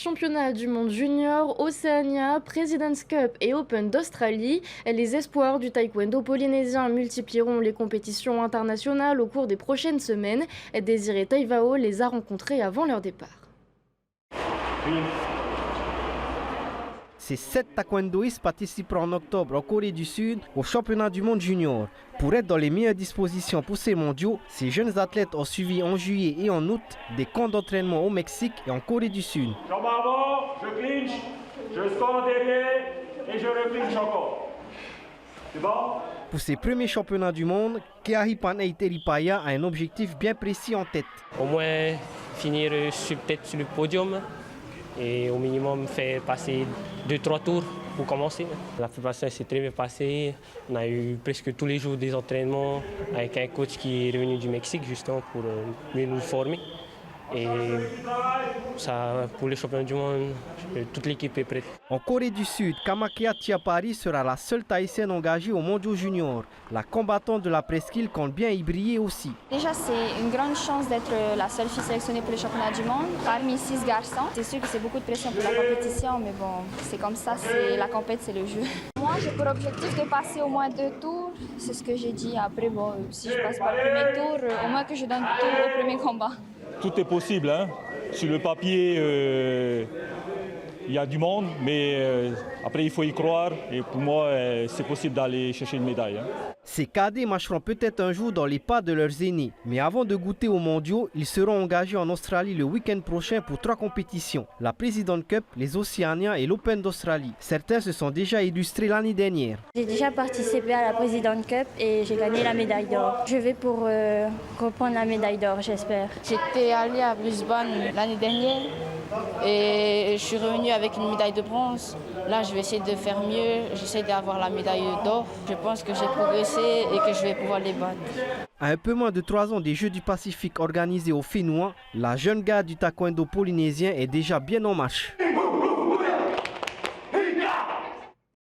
Championnat du monde junior, Oceania, President's Cup et Open d'Australie, les espoirs du taekwondo polynésien multiplieront les compétitions internationales au cours des prochaines semaines. Désiré Taivao les a rencontrés avant leur départ. Ces 7 taekwondoïstes participeront en octobre en Corée du Sud au championnat du monde junior. Pour être dans les meilleures dispositions pour ces mondiaux, ces jeunes athlètes ont suivi en juillet et en août des camps d'entraînement au Mexique et en Corée du Sud. Jambe avant, je clinch, je sors derrière et je reclinch encore. C'est bon? Pour ces premiers championnats du monde, Keahi Panay Teripaya a un objectif bien précis en tête. Au moins finir peut-être sur le podium et au minimum faire passer 2-3 tours pour commencer. La préparation s'est très bien passée. On a eu presque tous les jours des entraînements avec un coach qui est revenu du Mexique justement pour mieux nous former. Et ça, pour les championnats du monde, toute l'équipe est prête. En Corée du Sud, Kamakea Tiapari sera la seule Tahitienne engagée aux mondiaux juniors. La combattante de la presqu'île compte bien y briller aussi. Déjà, c'est une grande chance d'être la seule fille sélectionnée pour les championnats du monde parmi 6 garçons. C'est sûr que c'est beaucoup de pression pour la compétition, mais bon, c'est comme ça, la compétition, c'est le jeu. Moi, j'ai pour objectif de passer au moins 2 tours. C'est ce que j'ai dit. Après, bon, si je passe pas le premier tour, au moins que je donne tout au premier combat. Tout est possible, hein. Sur le papier, il y a du monde, mais après il faut y croire. Et pour moi, c'est possible d'aller chercher une médaille. Hein. Ces cadets marcheront peut-être un jour dans les pas de leurs aînés. Mais avant de goûter aux mondiaux, ils seront engagés en Australie le week-end prochain pour 3 compétitions. La President's Cup, les Oceania et l'Open d'Australie. Certains se sont déjà illustrés l'année dernière. J'ai déjà participé à la President's Cup et j'ai gagné la médaille d'or. Je vais pour reprendre la médaille d'or, j'espère. J'étais allée à Brisbane l'année dernière et je suis revenue avec une médaille de bronze. Là, je vais essayer de faire mieux. J'essaie d'avoir la médaille d'or. Je pense que j'ai progressé et que je vais pouvoir les battre. À un peu moins de 3 ans des Jeux du Pacifique organisés au Fénois, la jeune garde du taekwondo polynésien est déjà bien en marche.